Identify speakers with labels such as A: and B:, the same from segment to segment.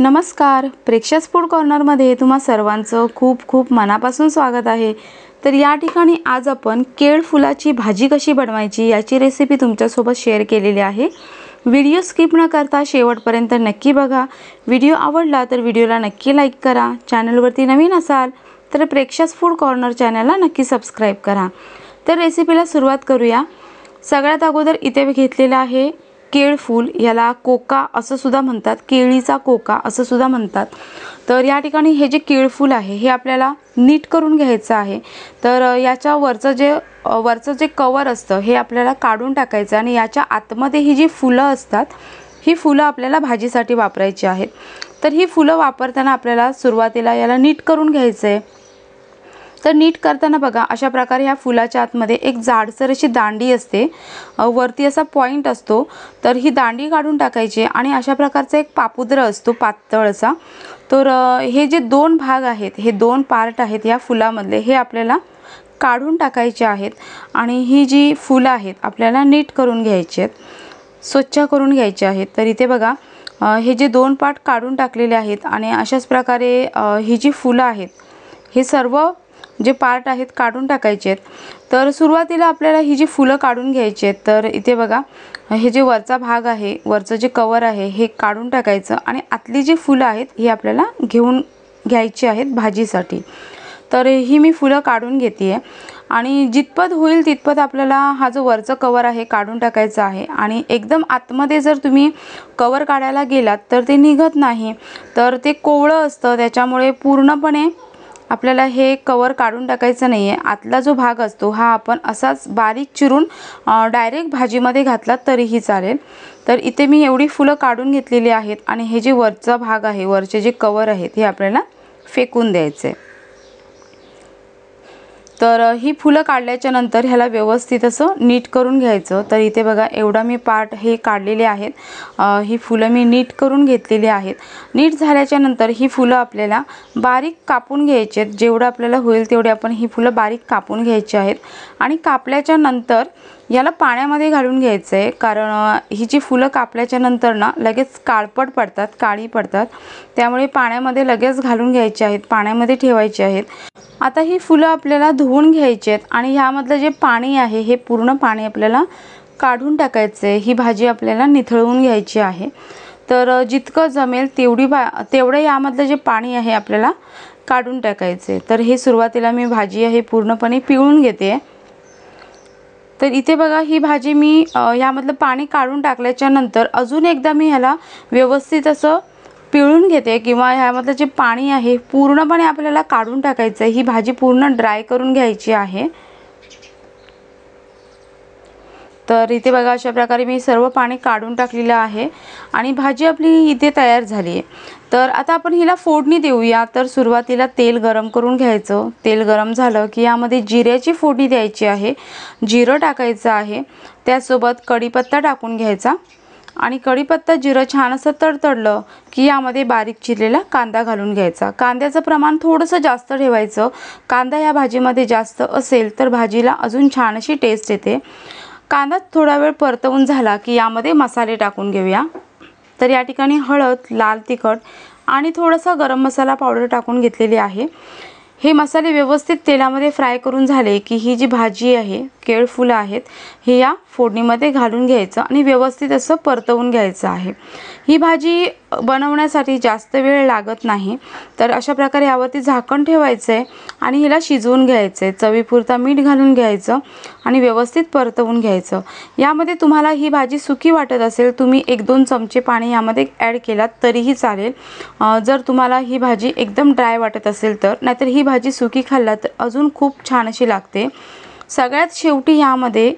A: नमस्कार, प्रेक्षास फूड कॉर्नरमध्ये तुम्हा सर्वांचं खूप खूप मनापासून स्वागत आहे। तर या ठिकाणी आज आपण केळ फुलाची भाजी कशी बनवायची याची रेसिपी तुमच्यासोबत शेअर केलेली आहे। व्हिडिओ स्किप न करता शेवटपर्यंत नक्की बघा। व्हिडिओ आवडला तर व्हिडिओला नक्की लाईक करा। चॅनलवरती नवीन असाल तर प्रेक्षास फूड कॉर्नर चॅनलला नक्की सबस्क्राइब करा। तर रेसिपीला सुरुवात करूया। सगळ्यात अगोदर इथे घेतलेला आहे केळ फूल, याला कोका असं सुद्धा म्हणतात, केळीचा कोका असं सुद्धा म्हणतात। तर या ठिकाणी हे जे केळ फूल आहे हे आपल्याला नीट करून घ्यायचं आहे। तर याच्या वरचं जे कवर असतं हे आपल्याला काढून टाकायचं आणि याच्या आतमध्ये ही जी फुलं असतात ही फुलं आपल्याला भाजीसाठी वापरायची आहेत। तर ही फुलं वापरताना आपल्याला सुरुवातीला याला नीट करून घ्यायचं आहे। तर नीट करताना बघा अशा प्रकारे ह्या फुलाच्या आतमध्ये एक जाडसर अशी दांडी असते, वरती असा पॉइंट असतो। तर ही दांडी काढून टाकायची आणि अशा प्रकारचा एक पापुद्रा असतो पातळ असा। तर हे जे दोन भाग आहेत, हे दोन पार्ट आहेत या फुलामधले, हे आपल्याला काढून टाकायचे आहेत आणि ही जी फुलं आहेत आपल्याला नीट करून घ्यायची आहेत, स्वच्छ करून घ्यायचे आहेत। तर इथे बघा हे जे दोन पार्ट काढून टाकलेले आहेत आणि अशाच प्रकारे ही जी फुलं आहेत हे सर्व जे पार्ट आहेत काढून टाकायचे आहेत। तर सुरुवातीला आपल्याला ही जी फुलं काढून घ्यायची आहेत। तर इथे बघा हे जे वरचा भाग आहे, वरचं जे कवर आहे हे काढून टाकायचं आणि आतली जी फुलं आहेत ही आपल्याला घेऊन घ्यायची आहेत भाजीसाठी। तर ही मी फुलं काढून घेते आहे आणि जितपत होईल तितपत आपल्याला हा जो वरचा कवर आहे काढून टाकायचा आहे। आणि एकदम आतमध्ये जर तुम्ही कवर काढायला गेलात तर ते निघत नाही, तर ते कोवळं असतं, त्याच्यामुळे पूर्णपणे आपल्याला हे कवर काढून टाकायचं नाही आहे। आतला जो भाग असतो हा आपण असाच बारीक चिरून डायरेक्ट भाजीमध्ये घातला तरीही चालेल। तर इथे मी एवढी फुलं काढून घेतलेली आहेत आणि हे जे वरचा भाग आहे, वरचे जे कवर आहेत हे आपल्याला फेकून द्यायचे। तर ही फुलं काढल्याच्या नंतर ह्याला व्यवस्थित असं नीट करून घ्यायचं। तर इथे बघा एवढा मी पार्ट हे काढलेले आहेत, ही फुलं मी नीट करून घेतलेली आहेत। नीट झाल्याच्या नंतर ही फुलं आपल्याला बारीक कापून घ्यायची आहेत, जेवढं आपल्याला होईल तेवढे आपण ही फुलं बारीक कापून घ्यायची आहेत। आणि कापल्याच्या नंतर याला पाण्यामध्ये घालून घ्यायचं आहे, कारण ही जी फुलं कापल्याच्या नंतर ना लगेच काळपट पडतात, काळी पडतात, त्यामुळे पाण्यामध्ये लगेच घालून घ्यायची आहेत, पाण्यामध्ये ठेवायची आहेत। आता ही फुलं आपल्याला धुवून घ्यायची आहेत आणि ह्यामधलं जे पाणी आहे हे पूर्ण पाणी आपल्याला काढून टाकायचं आहे। ही भाजी आपल्याला निथळवून घ्यायची आहे। तर जितकं जमेल तेवढं यामधलं जे पाणी आहे आपल्याला काढून टाकायचं आहे। तर हे सुरुवातीला मी भाजी आहे पूर्णपणे पिळून घेते। तर इथे बघा ही भाजी मी यामधलं पाणी काढून टाकल्याच्या नंतर अजून एकदा मी ह्याला व्यवस्थित असं पिळून घेते, किंवा ह्यामधलं जे पाणी आहे पूर्णपणे आपल्याला काढून टाकायचं आहे। ही भाजी पूर्ण ड्राय करून घ्यायची आहे। तर इथे बघा अशा प्रकारे मी सर्व पाणी काढून टाकलेलं आहे आणि भाजी आपली इथे तयार झाली आहे। तर आता आपण हिला फोडणी देऊया। तर सुरुवातीला तेल गरम करून घ्यायचं। तेल गरम झालं की यामध्ये जिऱ्याची फोडणी द्यायची आहे, जिरं टाकायचं आहे, त्यासोबत कढीपत्ता टाकून घ्यायचा आणि कढीपत्ता जिरं छान असं तडतडलं की यामध्ये बारीक चिरलेला कांदा घालून घ्यायचा। कांद्याचं प्रमाण थोडंसं जास्त ठेवायचं, कांदा या भाजीमध्ये जास्त असेल तर भाजीला अजून छान अशी टेस्ट येते। कांदा थोडा वेळ परतवून झाला की यामध्ये मसाले टाकून घेऊया। तर या ठिकाणी हळद, लाल तिखट आणि थोडासा गरम मसाला पावडर टाकून घेतलेली आहे। हे मसाले व्यवस्थित तेलामध्ये फ्राय करून झाले की ही जी भाजी आहे, केळ फुलं आहेत, हे या फोडणीमध्ये घालून घ्यायचं आणि व्यवस्थित असं परतवून घ्यायचं आहे। ही भाजी बनवण्यासाठी जास्त वेळ लागत नाही। तर अशा प्रकारे यावरती झाकण ठेवायचं आहे आणि हिला शिजवून घ्यायचं आहे। चवीपुरता मीठ घालून घ्यायचं आणि व्यवस्थित परतवून घ्यायचं। यामध्ये तुम्हाला ही भाजी सुकी वाटत असेल तुम्ही 1-2 चमचे पाणी यामध्ये ॲड केलात तरीही चालेल, जर तुम्हाला ही भाजी एकदम ड्राय वाटत असेल तर। नाहीतर ही भाजी सुकी खाल्ला तर अजून खूप छान अशी लागते। सगळ्यात शेवटी यामध्ये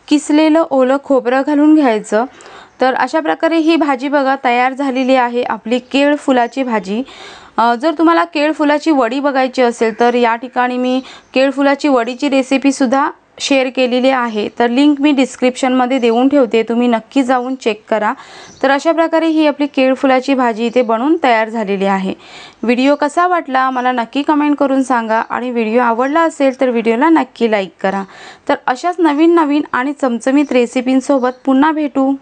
A: किसलेलं ओलं खोबरं घालून घ्यायचं। तर अशा प्रकारे ही भाजी बघा तयार झालेली आहे, आपली केळ फुलाची भाजी। जर तुम्हाला केळ फुलाची वडी बघायची असेल तर या ठिकाणी मी केळ फुलाची वडीची रेसिपी सुद्धा शेअर केलेली आहे, तर लिंक मी डिस्क्रिप्शनमध्ये देऊन ठेवते, तुम्ही नक्की जाऊन चेक करा। तर अशा प्रकारे ही आपली केळ फुलाची भाजी इथे बनवून तयार झालेली आहे। व्हिडिओ कसा वाटला मला नक्की कमेंट करून सांगा आणि व्हिडिओ आवडला असेल तर व्हिडिओला नक्की लाईक करा। तर अशाच नवीन आणि चमचमीत रेसिपींसोबत पुन्हा भेटू।